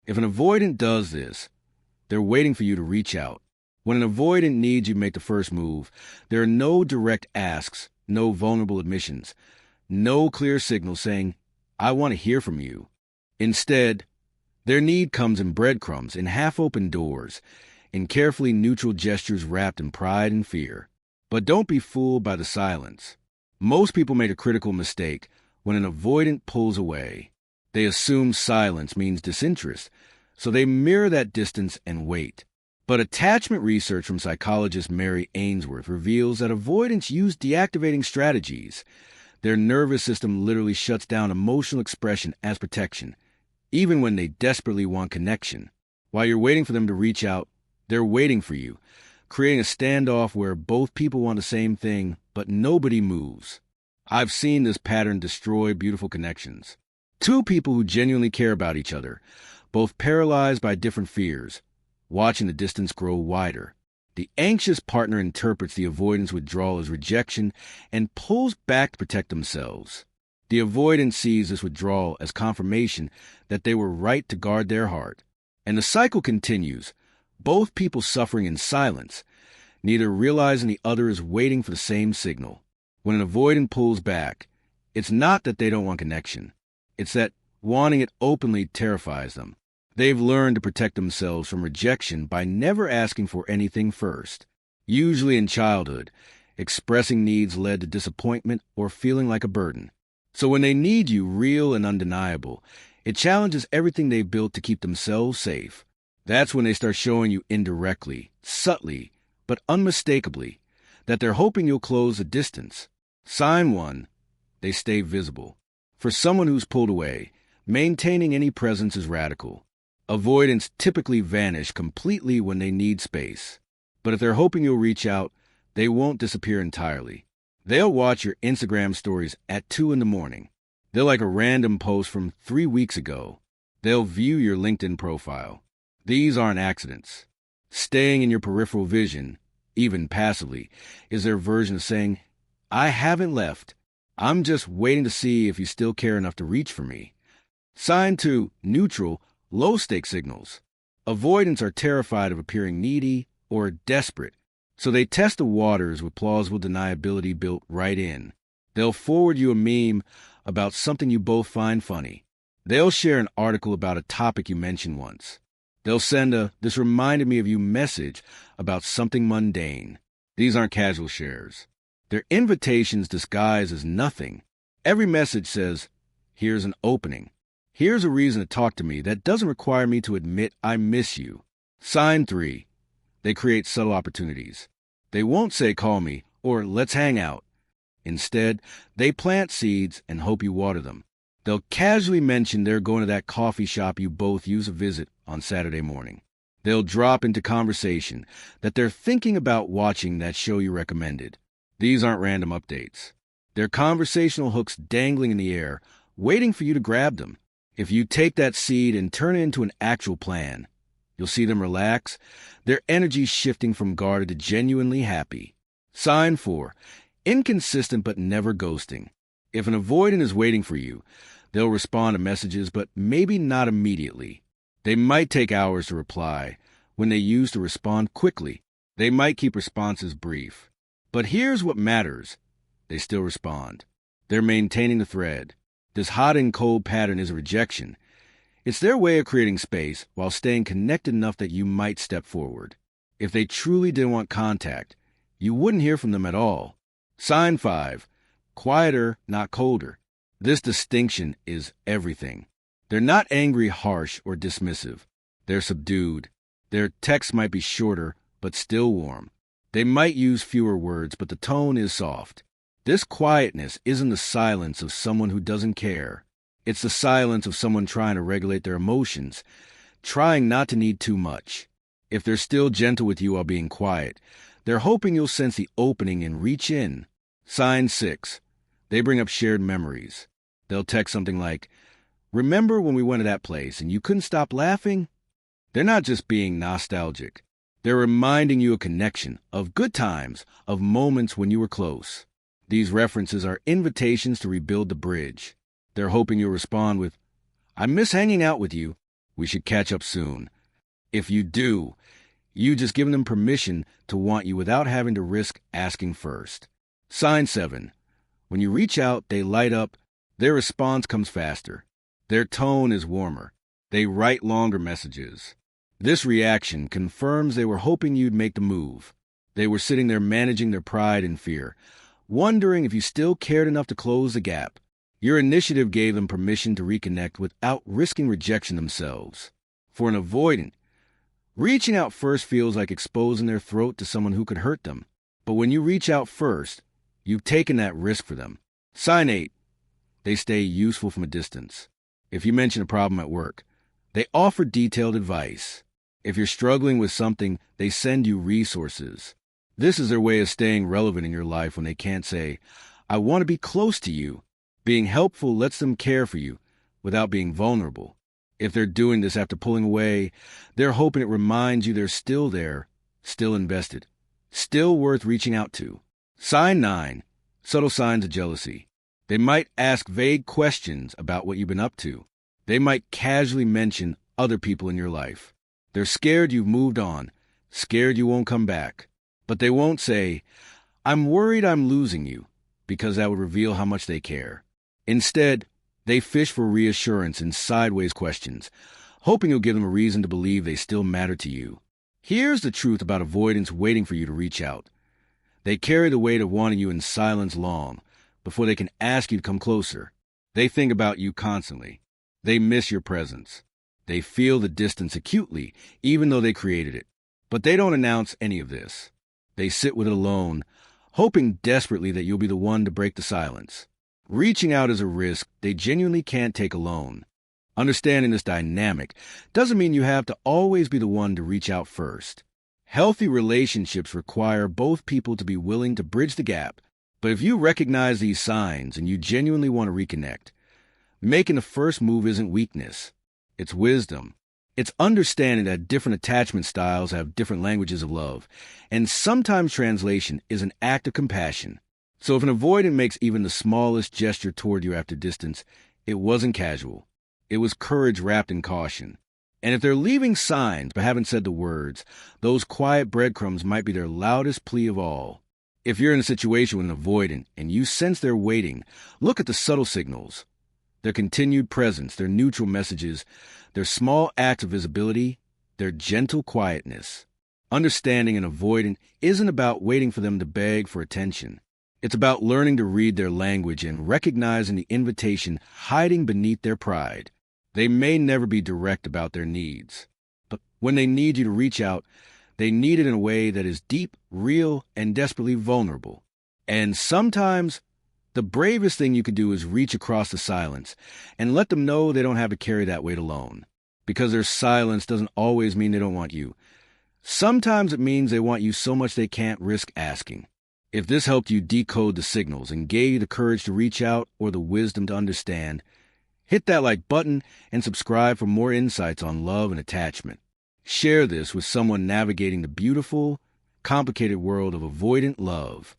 If an avoidant does this, they're waiting for you to reach out. When an avoidant needs you to make the first move, there are no direct asks, no vulnerable admissions, no clear signal saying, I want to hear from you. Instead, their need comes in breadcrumbs, in half-open doors, in carefully neutral gestures wrapped in pride and fear. But don't be fooled by the silence. Most people make a critical mistake when an avoidant pulls away. They assume silence means disinterest, so they mirror that distance and wait. But attachment research from psychologist Mary Ainsworth reveals that avoidants use deactivating strategies. Their nervous system literally shuts down emotional expression as protection, even when they desperately want connection. While you're waiting for them to reach out, they're waiting for you, creating a standoff where both people want the same thing, but nobody moves. I've seen this pattern destroy beautiful connections. Two people who genuinely care about each other, both paralyzed by different fears, watching the distance grow wider. The anxious partner interprets the avoidant's withdrawal as rejection and pulls back to protect themselves. The avoidant sees this withdrawal as confirmation that they were right to guard their heart. And the cycle continues, both people suffering in silence, neither realizing the other is waiting for the same signal. When an avoidant pulls back, it's not that they don't want connection. It's that wanting it openly terrifies them. They've learned to protect themselves from rejection by never asking for anything first. Usually in childhood, expressing needs led to disappointment or feeling like a burden. So when they need you real and undeniable, it challenges everything they've built to keep themselves safe. That's when they start showing you indirectly, subtly, but unmistakably, that they're hoping you'll close the distance. Sign 1, they stay visible. For someone who's pulled away, maintaining any presence is radical. Avoidants typically vanish completely when they need space. But if they're hoping you'll reach out, they won't disappear entirely. They'll watch your Instagram stories at 2 in the morning. They'll like a random post from 3 weeks ago. They'll view your LinkedIn profile. These aren't accidents. Staying in your peripheral vision, even passively, is their version of saying, I haven't left. I'm just waiting to see if you still care enough to reach for me. Sign 2, neutral, low-stake signals. Avoidants are terrified of appearing needy or desperate, so they test the waters with plausible deniability built right in. They'll forward you a meme about something you both find funny. They'll share an article about a topic you mentioned once. They'll send a "this reminded me of you" message about something mundane. These aren't casual shares. They're invitations disguised as nothing. Every message says, here's an opening. Here's a reason to talk to me that doesn't require me to admit I miss you. Sign 3. They create subtle opportunities. They won't say call me or let's hang out. Instead, they plant seeds and hope you water them. They'll casually mention they're going to that coffee shop you both use a visit on Saturday morning. They'll drop into conversation that they're thinking about watching that show you recommended. These aren't random updates. They're conversational hooks dangling in the air, waiting for you to grab them. If you take that seed and turn it into an actual plan, you'll see them relax, their energy shifting from guarded to genuinely happy. Sign 4. Inconsistent but never ghosting. If an avoidant is waiting for you, they'll respond to messages, but maybe not immediately. They might take hours to reply. When they used to respond quickly, they might keep responses brief. But here's what matters. They still respond. They're maintaining the thread. This hot and cold pattern is a rejection. It's their way of creating space while staying connected enough that you might step forward. If they truly didn't want contact, you wouldn't hear from them at all. Sign 5. Quieter, not colder. This distinction is everything. They're not angry, harsh, or dismissive. They're subdued. Their texts might be shorter, but still warm. They might use fewer words, but the tone is soft. This quietness isn't the silence of someone who doesn't care. It's the silence of someone trying to regulate their emotions, trying not to need too much. If they're still gentle with you while being quiet, they're hoping you'll sense the opening and reach in. Sign 6. They bring up shared memories. They'll text something like, remember when we went to that place and you couldn't stop laughing? They're not just being nostalgic. They're reminding you of connection, of good times, of moments when you were close. These references are invitations to rebuild the bridge. They're hoping you'll respond with, I miss hanging out with you. We should catch up soon. If you do, you just give them permission to want you without having to risk asking first. Sign 7. When you reach out, they light up. Their response comes faster. Their tone is warmer. They write longer messages. This reaction confirms they were hoping you'd make the move. They were sitting there managing their pride and fear, wondering if you still cared enough to close the gap. Your initiative gave them permission to reconnect without risking rejection themselves. For an avoidant, reaching out first feels like exposing their throat to someone who could hurt them. But when you reach out first, you've taken that risk for them. Sign 8. They stay useful from a distance. If you mention a problem at work, they offer detailed advice. If you're struggling with something, they send you resources. This is their way of staying relevant in your life when they can't say, I want to be close to you. Being helpful lets them care for you without being vulnerable. If they're doing this after pulling away, they're hoping it reminds you they're still there, still invested, still worth reaching out to. Sign 9. Subtle signs of jealousy. They might ask vague questions about what you've been up to. They might casually mention other people in your life. They're scared you've moved on, scared you won't come back. But they won't say, I'm worried I'm losing you, because that would reveal how much they care. Instead, they fish for reassurance in sideways questions, hoping you'll give them a reason to believe they still matter to you. Here's the truth about avoidance waiting for you to reach out. They carry the weight of wanting you in silence long before they can ask you to come closer. They think about you constantly. They miss your presence. They feel the distance acutely, even though they created it. But they don't announce any of this. They sit with it alone, hoping desperately that you'll be the one to break the silence. Reaching out is a risk they genuinely can't take alone. Understanding this dynamic doesn't mean you have to always be the one to reach out first. Healthy relationships require both people to be willing to bridge the gap. But if you recognize these signs and you genuinely want to reconnect, making the first move isn't weakness. It's wisdom. It's understanding that different attachment styles have different languages of love, and sometimes translation is an act of compassion. So if an avoidant makes even the smallest gesture toward you after distance, it wasn't casual. It was courage wrapped in caution. And if they're leaving signs but haven't said the words, those quiet breadcrumbs might be their loudest plea of all. If you're in a situation with an avoidant and you sense they're waiting, look at the subtle signals. Their continued presence, their neutral messages, their small acts of visibility, their gentle quietness. Understanding an avoidant isn't about waiting for them to beg for attention. It's about learning to read their language and recognizing the invitation hiding beneath their pride. They may never be direct about their needs, but when they need you to reach out, they need it in a way that is deep, real, and desperately vulnerable. And sometimes, the bravest thing you could do is reach across the silence and let them know they don't have to carry that weight alone. Because their silence doesn't always mean they don't want you. Sometimes it means they want you so much they can't risk asking. If this helped you decode the signals and gave you the courage to reach out or the wisdom to understand, hit that like button and subscribe for more insights on love and attachment. Share this with someone navigating the beautiful, complicated world of avoidant love.